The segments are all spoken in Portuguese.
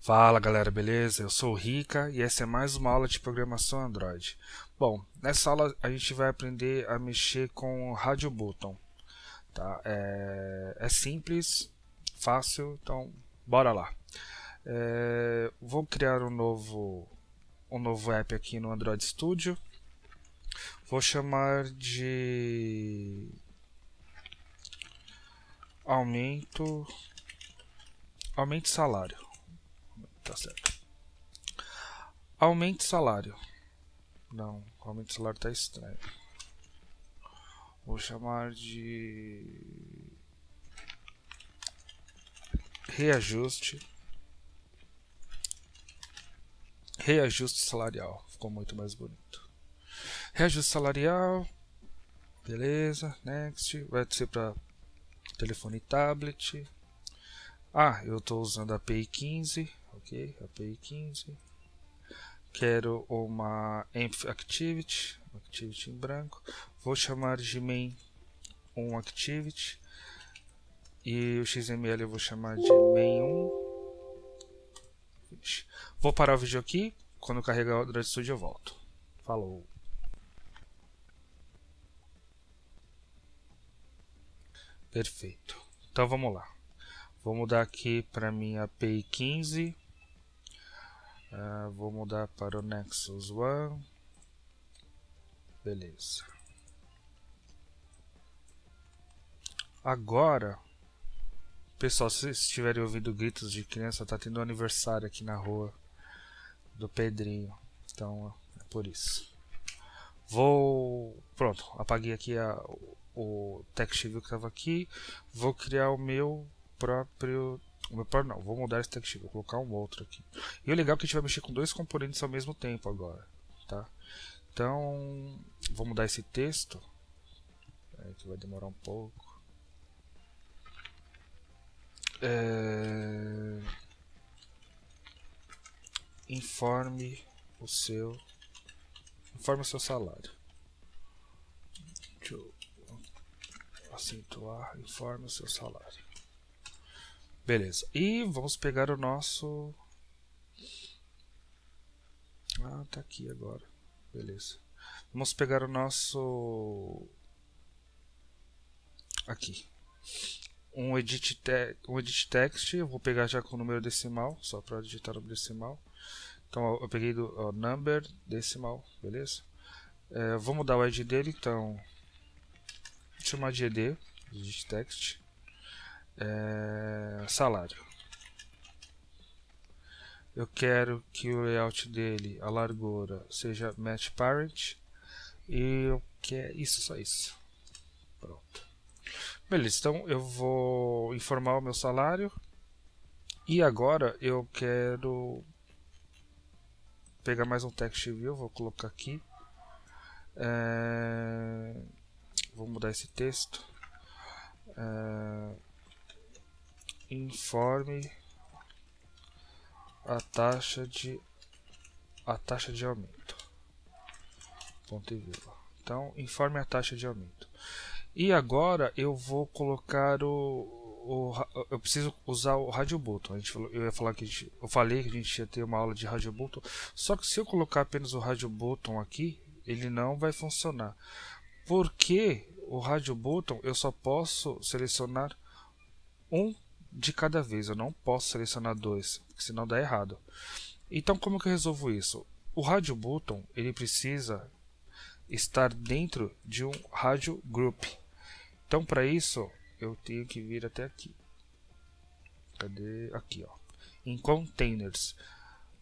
Fala galera, beleza? Eu sou o Rica e essa é mais uma aula de programação Android. Bom, nessa aula a gente vai aprender a mexer com o Radio Button, tá? É simples, fácil, então bora lá. Vou criar um novo app aqui no Android Studio. Vou chamar de aumento salário, tá certo? Aumente salário. Não, aumento salário tá estranho. Vou chamar de reajuste salarial. Ficou muito mais bonito. Reajuste salarial, beleza, next. Vai ser para telefone e tablet. Eu estou usando a API 15, ok, API 15. Quero uma Env Activity em branco. Vou chamar de main Activity. E o XML eu vou chamar de main1. Vou parar o vídeo aqui. Quando carregar o Android Studio eu volto. Falou! Perfeito. Então vamos lá. Vou mudar aqui para minha API 15. Vou mudar para o Nexus One. Beleza. Agora, pessoal, se vocês estiverem ouvindo gritos de criança, tá tendo um aniversário aqui na rua do Pedrinho. Então é por isso. Pronto, apaguei aqui o text view que estava aqui. Vou criar o meu próprio. Não, vou mudar esse text view, vou colocar um outro aqui. E o legal é que a gente vai mexer com dois componentes ao mesmo tempo agora, tá? Então, vou mudar esse texto, que vai demorar um pouco. Informe o seu salário. Deixa eu acentuar. Informe o seu salário. Beleza. E vamos pegar o nosso. Tá aqui agora. Beleza. Vamos pegar o nosso. Aqui. Um edit text. Eu vou pegar já com o número decimal, só para digitar o número decimal. Então eu peguei do number decimal, beleza? Vou mudar o ID dele, então vou chamar de ed, edit text, salário. Eu quero que o layout dele, a largura, seja match parent, e eu quero isso, só isso. Pronto. Beleza, então eu vou informar o meu salário. E agora eu quero pegar mais um text view, vou colocar aqui. Vou mudar esse texto. Informe a taxa de aumento. Ponto e vírgula. Então, informe a taxa de aumento. E agora eu vou colocar eu preciso usar o Radio Button. Eu falei que a gente ia ter uma aula de Radio Button. Só que se eu colocar apenas o Radio Button aqui, ele não vai funcionar. Porque o Radio Button eu só posso selecionar um de cada vez. Eu não posso selecionar dois, senão dá errado. Então como que eu resolvo isso? O Radio Button ele precisa estar dentro de um Radio Group. Então para isso eu tenho que vir até aqui. Cadê? Aqui, ó. Em Containers,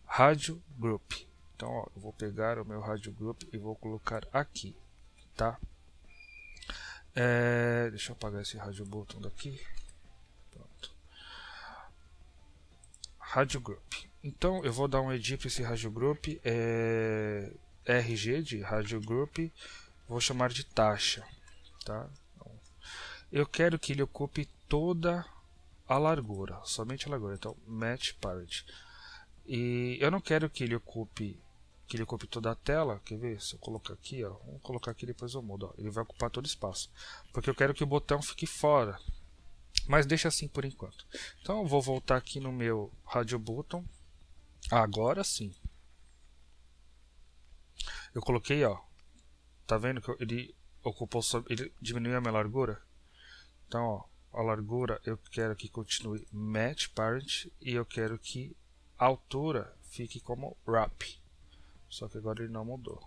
Radio Group. Então, ó, eu vou pegar o meu Radio Group e vou colocar aqui, tá? Deixa eu apagar esse Radio Button daqui. Pronto. Radio Group. Então, eu vou dar um edit para esse Radio Group. RG de Radio Group. Vou chamar de taxa, tá? Eu quero que ele ocupe toda a largura, somente a largura. Então, match parent. E eu não quero que ele ocupe toda a tela. Quer ver? Se eu colocar aqui, ó, vamos colocar aqui depois eu mudo. Ó, ele vai ocupar todo o espaço, porque eu quero que o botão fique fora. Mas deixa assim por enquanto. Então eu vou voltar aqui no meu Radio Button. Agora sim. Eu coloquei, ó. Tá vendo que ele ocupou, ele diminuiu a minha largura? Então, ó, a largura eu quero que continue match parent e eu quero que a altura fique como wrap. Só que agora ele não mudou.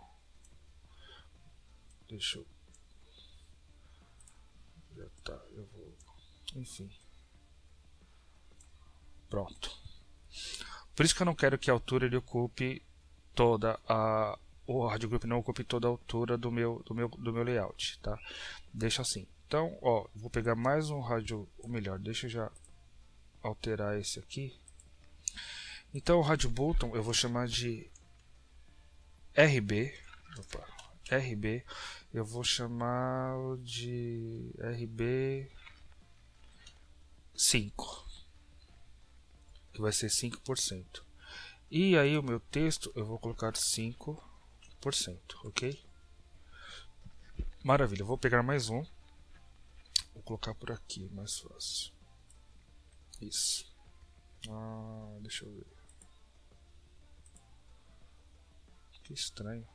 Deixa eu... Já tá, eu vou... Enfim. Pronto. Por isso que eu não quero que a altura ele ocupe toda a... O radio group não ocupe toda a altura do meu layout, tá? Deixa assim. Então, ó, vou pegar mais um rádio, ou melhor, deixa eu já alterar esse aqui. Então, o rádio button eu vou chamar de RB. Opa, RB. Eu vou chamar de RB 5, que vai ser 5%. E aí o meu texto eu vou colocar 5%, ok? Maravilha, eu vou pegar mais um. Vou colocar por aqui, mais fácil. Isso. Deixa eu ver. Que estranho.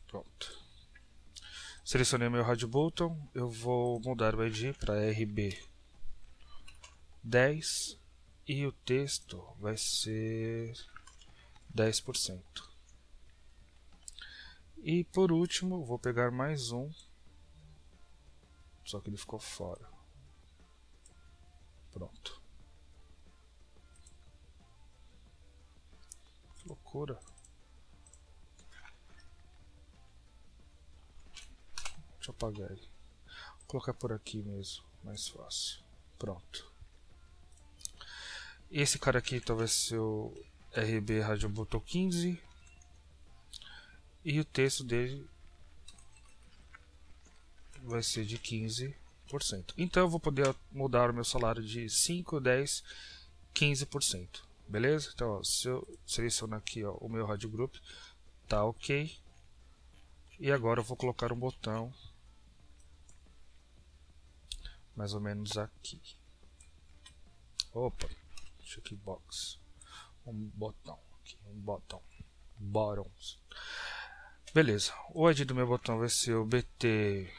Pronto. Selecionei meu rádio button. Eu vou mudar o ID para RB10 e o texto vai ser 10%. E por último, vou pegar mais um. Só que ele ficou fora. Pronto. Que loucura. Deixa eu apagar ele. Vou colocar por aqui mesmo, mais fácil. Pronto. Esse cara aqui então vai ser o RB Radio Button 15. E o texto dele vai ser de 15%. Então eu vou poder mudar o meu salário de 5, 10, 15%. Beleza? Então, ó, se eu selecionar aqui, ó, o meu rádio group, tá ok. E agora eu vou colocar um botão mais ou menos aqui. Opa, checkbox. Um botão aqui, um botão. Bottoms. Beleza. O ID do meu botão vai ser o BT.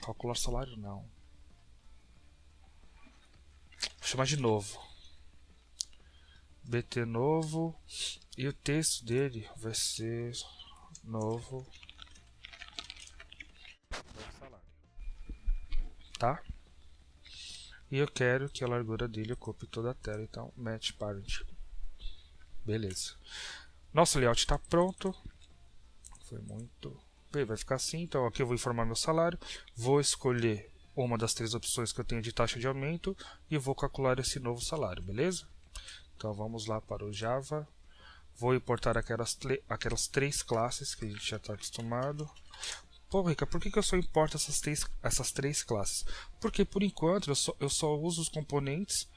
Calcular salário não. Vou chamar de novo. BT novo. E o texto dele vai ser novo salário. Tá? E eu quero que a largura dele ocupe toda a tela. Então, match parent. Beleza. Nosso layout está pronto. Foi muito... Vai ficar assim. Então, aqui eu vou informar meu salário. Vou escolher uma das 3 opções que eu tenho de taxa de aumento. E vou calcular esse novo salário, beleza? Então, vamos lá para o Java. Vou importar aquelas 3 classes que a gente já está acostumado. Pô, Rica, por que eu só importo essas três classes? Porque, por enquanto, eu só uso os componentes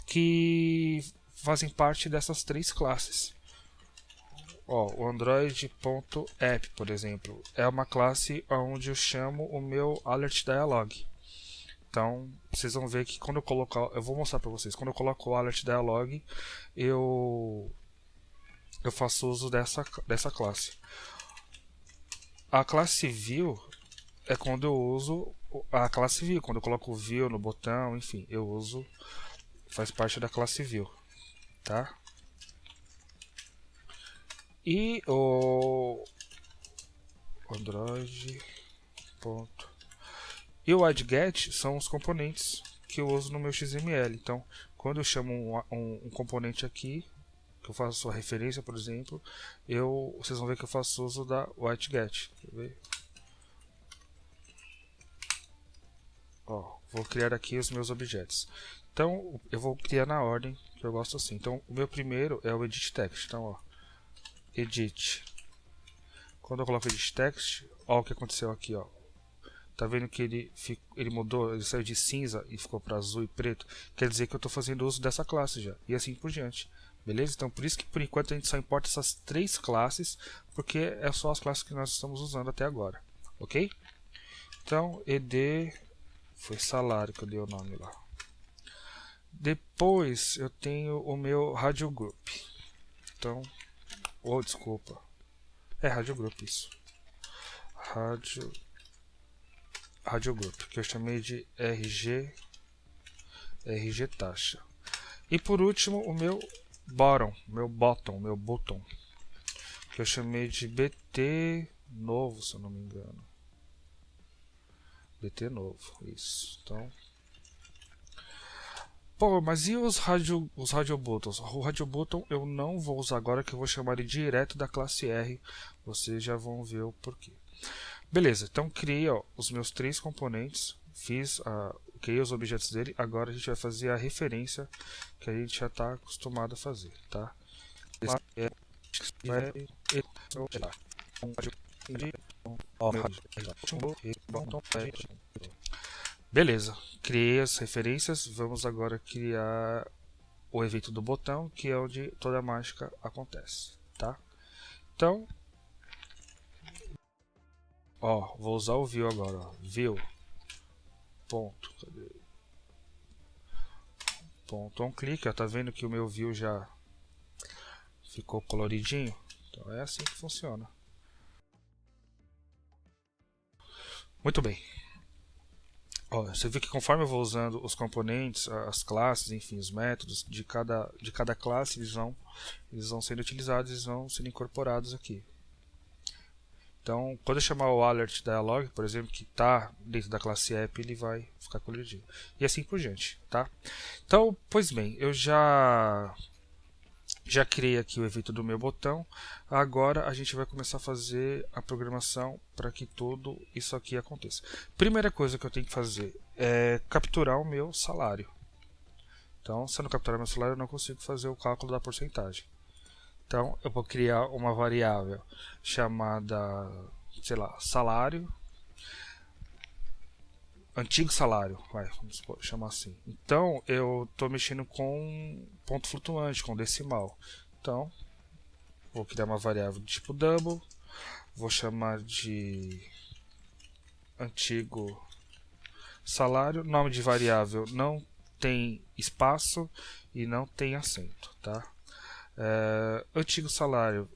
que fazem parte dessas 3 classes. Ó, o Android.app, por exemplo, é uma classe onde eu chamo o meu alert dialog. Então, vocês vão ver que quando eu colocar, eu vou mostrar para vocês, quando eu coloco o alert dialog, eu faço uso dessa classe. A classe view é quando eu uso a classe view, quando eu coloco o view no botão, enfim, eu uso, faz parte da classe view, tá? E o Android. E o widget são os componentes que eu uso no meu XML. Então, quando eu chamo um componente aqui, que eu faço a referência, por exemplo, vocês vão ver que eu faço uso da widget. Quer ver? Ó, vou criar aqui os meus objetos. Então, eu vou criar na ordem que eu gosto assim. Então, o meu primeiro é o edit text. Então, ó, edit. Quando eu coloco edit text, ó o que aconteceu aqui, ó. Tá vendo que ele mudou, ele saiu de cinza e ficou para azul e preto? Quer dizer que eu estou fazendo uso dessa classe já. E assim por diante. Beleza? Então por isso que por enquanto a gente só importa essas 3 classes, porque é só as classes que nós estamos usando até agora, ok? Então ed foi salário que eu dei o nome lá. Depois eu tenho o meu radio group. Então, desculpa, radio group isso. Radio group, que eu chamei de RG taxa. E por último o meu bottom, que eu chamei de BT novo, se eu não me engano. BT novo, isso. Então, pô, mas e os radio buttons? O radio button eu não vou usar agora, que eu vou chamar ele direto da classe R. Vocês já vão ver o porquê. Beleza, então criei os meus 3 componentes, criei os objetos dele. Agora a gente vai fazer a referência que a gente já está acostumado a fazer, tá? Beleza, criei as referências. Vamos agora criar o evento do botão, que é onde toda a mágica acontece, tá? Então, vou usar o view agora, view ponto, ponto on click, tá vendo que o meu view já ficou coloridinho? Então é assim que funciona. Muito bem. Você vê que conforme eu vou usando os componentes, as classes, enfim, os métodos de cada classe, eles vão sendo utilizados, eles vão sendo incorporados aqui. Então, quando eu chamar o alert dialog, por exemplo, que está dentro da classe app, ele vai ficar coloridinho. E assim por diante, tá? Então, pois bem, eu já criei aqui o evento do meu botão. Agora a gente vai começar a fazer a programação para que tudo isso aqui aconteça. Primeira coisa que eu tenho que fazer é capturar o meu salário. Então, se eu não capturar meu salário, eu não consigo fazer o cálculo da porcentagem. Então, eu vou criar uma variável chamada, sei lá, salário, antigo salário, vamos chamar assim. Então, eu estou mexendo com ponto flutuante, com decimal. Então, vou criar uma variável de tipo double, vou chamar de antigo salário, nome de variável não tem espaço e não tem acento, tá? Antigo salário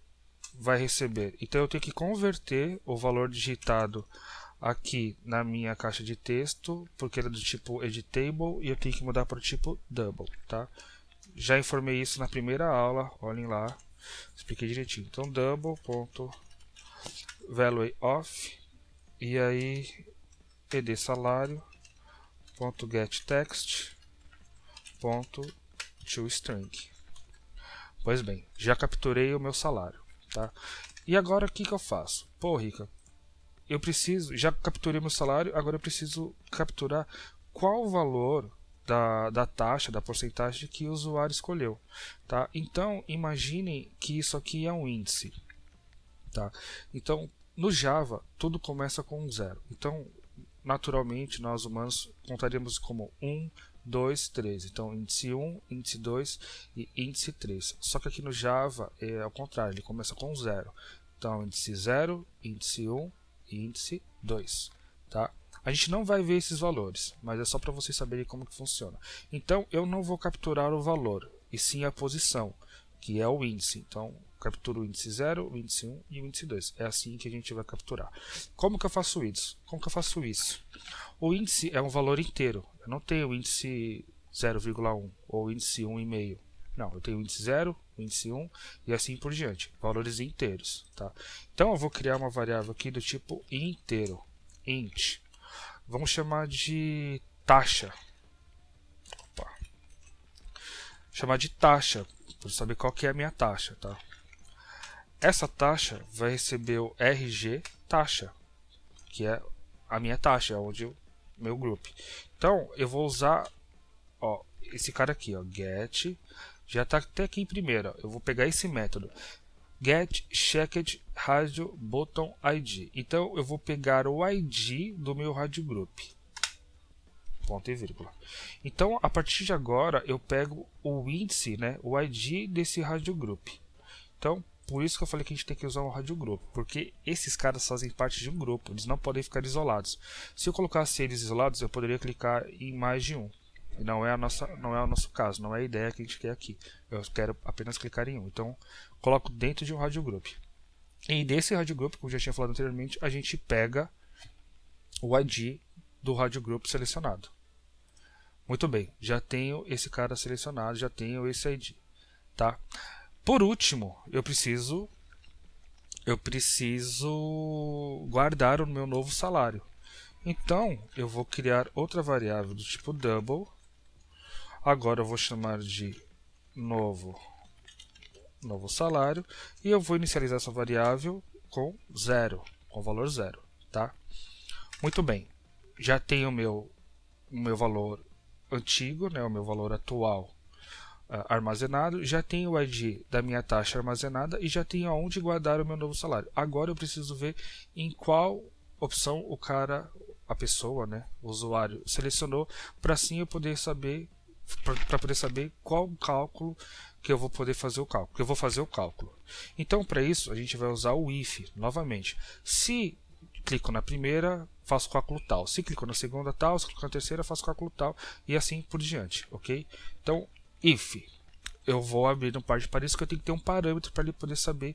vai receber, então eu tenho que converter o valor digitado aqui na minha caixa de texto, porque ele é do tipo editable, e eu tenho que mudar para o tipo double, tá? Já informei isso na primeira aula, olhem lá, expliquei direitinho. Então double.value of, e aí ed salário ponto get text ponto toString. Pois bem, já capturei o meu salário, tá? E agora o que eu faço? Pô, Rica, eu já capturei meu salário, agora eu preciso capturar qual o valor da taxa, da porcentagem que o usuário escolheu, tá? Então, imaginem que isso aqui é um índice, tá? Então, no Java, tudo começa com um zero. Então, naturalmente, nós humanos contaríamos como 1, 2, 3. Então, índice 1, índice 2 e índice 3. Só que aqui no Java é ao contrário, ele começa com 0. Então, índice 0, índice 1 e índice 2. Tá? A gente não vai ver esses valores, mas é só para vocês saberem como que funciona. Então, eu não vou capturar o valor, e sim a posição, que é o índice. Então, capturo o índice 0, o índice 1 e o índice 2. É assim que a gente vai capturar. Como que eu faço isso? O índice é um valor inteiro. Eu não tenho o índice 0,1 ou índice 1,5. Não, eu tenho o índice 0, o índice 1 e assim por diante. Valores inteiros. Tá? Então eu vou criar uma variável aqui do tipo inteiro. Int. Vamos chamar de taxa. Chamar de taxa, para saber qual que é a minha taxa. Tá? Essa taxa vai receber o RG taxa, que é a minha taxa, onde meu group. Então eu vou usar esse cara aqui, get, já está até aqui em primeira. Eu vou pegar esse método get checked radio button id. Então eu vou pegar o id do meu radio group. ponto e vírgula. Então, a partir de agora, eu pego o índice, né, o ID desse rádio group. Então, por isso que eu falei que a gente tem que usar um rádio grupo, porque esses caras fazem parte de um grupo, eles não podem ficar isolados. Se eu colocasse eles isolados, eu poderia clicar em mais de um. E não é o nosso caso, não é a ideia que a gente quer aqui. Eu quero apenas clicar em um. Então, coloco dentro de um rádio group. E desse rádio group, como eu já tinha falado anteriormente, a gente pega o ID do rádio group selecionado. Muito bem, já tenho esse cara selecionado, já tenho esse ID, tá? Por último, eu preciso guardar o meu novo salário. Então, eu vou criar outra variável do tipo double. Agora eu vou chamar de novo salário e eu vou inicializar essa variável com 0, com valor 0, tá? Muito bem. Já tenho o meu valor antigo, né, o meu valor atual armazenado, já tenho o ID da minha taxa armazenada e já tenho aonde guardar o meu novo salário. Agora eu preciso ver em qual opção a pessoa, né, o usuário selecionou, para assim eu poder saber qual cálculo que eu vou poder fazer o cálculo. Eu vou fazer o cálculo. Então, para isso, a gente vai usar o if novamente. Se clico na primeira, faço o cálculo tal. Se clico na segunda, tal. Se clico na terceira, faço o cálculo tal. E assim por diante, ok? Então, if, eu vou abrir um par de parênteses que eu tenho que ter um parâmetro para ele poder saber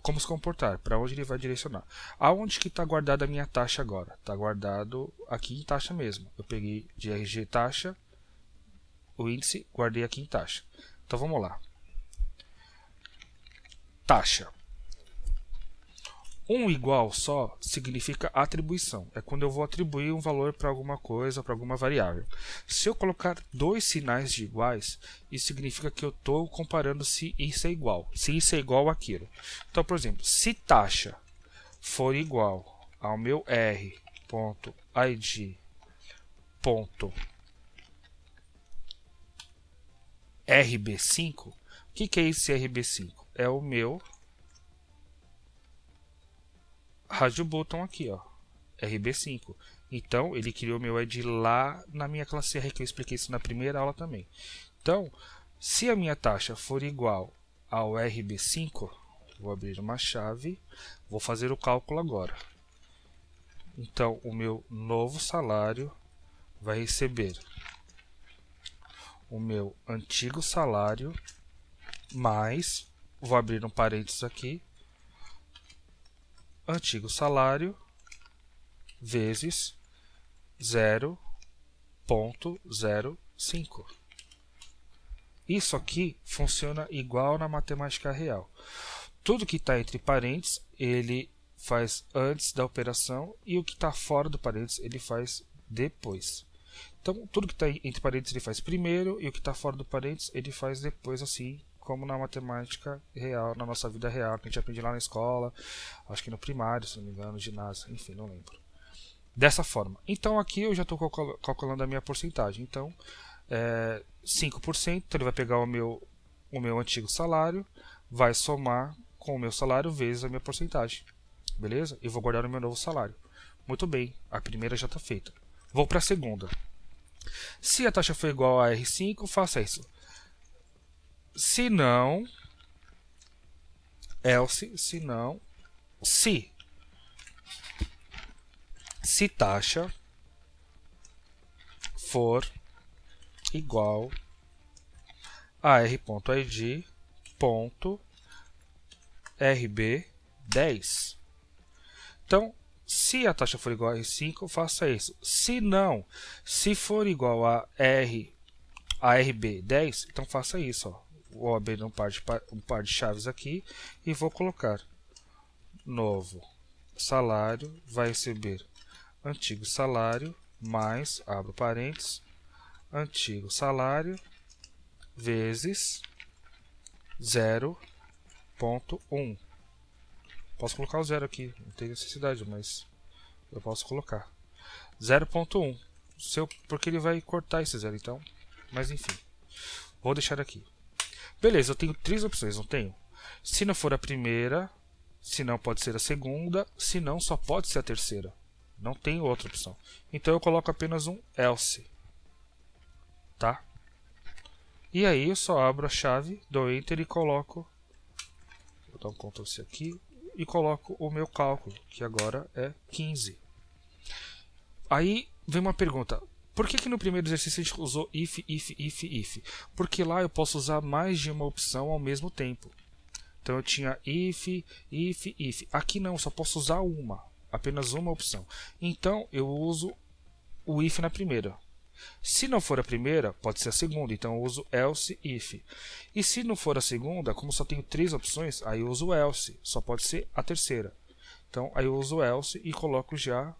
como se comportar, para onde ele vai direcionar. Aonde que está guardada a minha taxa agora? Está guardado aqui em taxa mesmo. Eu peguei de RG taxa, o índice, guardei aqui em taxa. Então vamos lá. Taxa. Um igual só significa atribuição. É quando eu vou atribuir um valor para alguma coisa, para alguma variável. Se eu colocar dois sinais de iguais, isso significa que eu estou comparando se isso é igual. Se isso é igual àquilo. Então, por exemplo, se taxa for igual ao meu r.id.rb5, o que é esse rb5? É o meu rádio button aqui, ó, RB5. Então, ele criou meu ID lá na minha classe R, que eu expliquei isso na primeira aula também. Então, se a minha taxa for igual ao RB5, vou abrir uma chave, vou fazer o cálculo agora. Então, o meu novo salário vai receber o meu antigo salário mais, vou abrir um parênteses aqui, antigo salário vezes 0.05. Isso aqui funciona igual na matemática real. Tudo que está entre parênteses, ele faz antes da operação, e o que está fora do parênteses, ele faz depois. Então, tudo que está entre parênteses, ele faz primeiro, e o que está fora do parênteses, ele faz depois, assim como na matemática real, na nossa vida real, que a gente aprende lá na escola, acho que no primário, se não me engano, no ginásio, enfim, não lembro. Dessa forma. Então aqui eu já estou calculando a minha porcentagem. Então, 5%, então ele vai pegar o meu antigo salário, vai somar com o meu salário vezes a minha porcentagem. Beleza? E vou guardar o meu novo salário. Muito bem, a primeira já está feita. Vou para a segunda. Se a taxa for igual a R5, faça isso. Se não, else, se taxa for igual a r.id.rb10. Então, se a taxa for igual a R5, faça isso. Se não, se for igual a RB10, então faça isso, ó. Vou abrir um par de chaves aqui e vou colocar novo salário vai receber antigo salário mais, abro parênteses, antigo salário vezes 0.1. Posso colocar o 0 aqui, não tem necessidade, mas eu posso colocar 0.1, porque ele vai cortar esse 0, então, mas enfim, vou deixar aqui. Beleza, eu tenho três opções, não tenho? Se não for a primeira, se não pode ser a segunda, se não só pode ser a terceira. não tem outra opção. Então eu coloco apenas um else, tá? E aí eu só abro a chave, dou Enter e coloco, vou dar um Ctrl C aqui, e coloco o meu cálculo, que agora é 15. Aí vem uma pergunta, por que no primeiro exercício a gente usou if, if, if, if? Porque lá eu posso usar mais de uma opção ao mesmo tempo. Então eu tinha if, if, if. Aqui não, só posso usar uma, apenas uma opção. Então eu uso o if na primeira. Se não for a primeira, pode ser a segunda, então eu uso else if. E se não for a segunda, como só tenho 3 opções, aí eu uso else, só pode ser a terceira. Então aí eu uso else e coloco já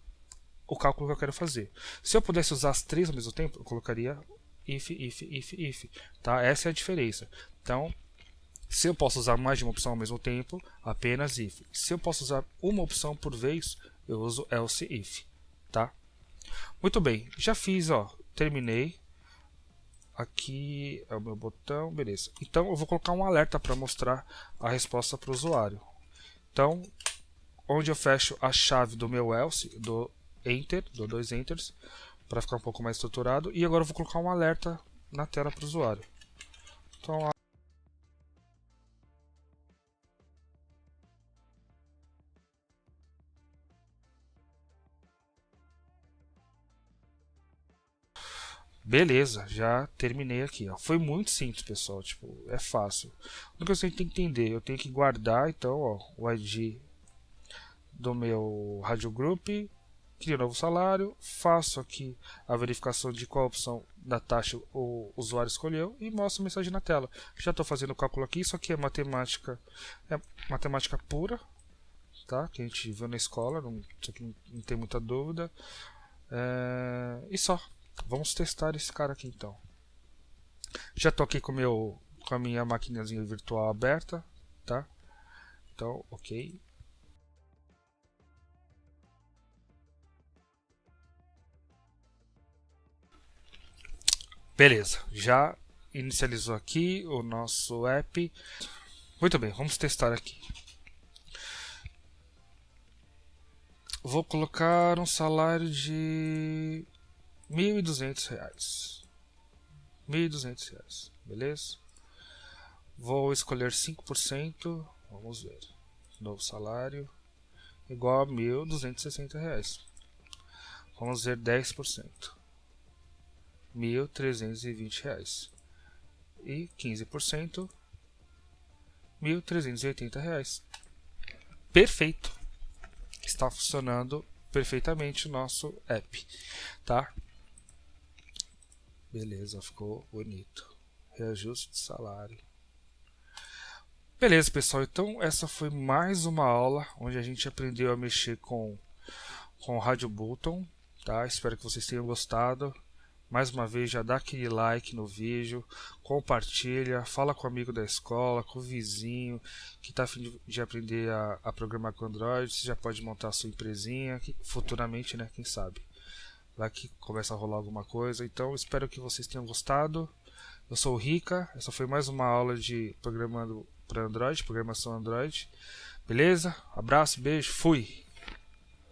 o cálculo que eu quero fazer. Se eu pudesse usar as 3 ao mesmo tempo, eu colocaria if, if, if, if. Tá? Essa é a diferença. Então, se eu posso usar mais de uma opção ao mesmo tempo, apenas if. Se eu posso usar uma opção por vez, eu uso else if. Tá? Muito bem, já fiz, ó, terminei. Aqui é o meu botão, beleza. Então eu vou colocar um alerta para mostrar a resposta para o usuário. Então, onde eu fecho a chave do meu else, dou Enter, dou 2 Enters, para ficar um pouco mais estruturado. E agora eu vou colocar um alerta na tela para o usuário. Então, beleza, já terminei aqui. Ó. Foi muito simples, pessoal. Tipo, é fácil. O que você tem que entender, eu tenho que guardar então, ó, o ID do meu Radio Group, crio um novo salário, faço aqui a verificação de qual opção da taxa o usuário escolheu e mostro a mensagem na tela. Já estou fazendo o cálculo aqui. Isso aqui é matemática pura, tá? Que a gente viu na escola. Isso aqui não tem muita dúvida. E só. Vamos testar esse cara aqui então. Já estou aqui com a minha maquinazinha virtual aberta, tá? Então, ok. Beleza, já inicializou aqui o nosso app. Muito bem, vamos testar aqui. Vou colocar um salário de R$ 1.200. R$ 1.200, beleza? Vou escolher 5%, vamos ver. Novo salário igual a R$ 1.260. Vamos ver 10%. R$ 1.320. E 15%, R$ 1.380. Perfeito. Está funcionando perfeitamente o nosso app, tá? Beleza, ficou bonito. Reajuste de salário. Beleza, pessoal. Então essa foi mais uma aula onde a gente aprendeu a mexer com o Radio Button, tá? Espero que vocês tenham gostado. Mais uma vez, já dá aquele like no vídeo, compartilha, fala com o amigo da escola, com o vizinho que está a fim de aprender a programar com Android. Você já pode montar a sua empresinha, futuramente, né? Quem sabe? Lá que começa a rolar alguma coisa. Então, espero que vocês tenham gostado. Eu sou o Rica, essa foi mais uma aula de programando para Android, programação Android. Beleza? Abraço, beijo, fui!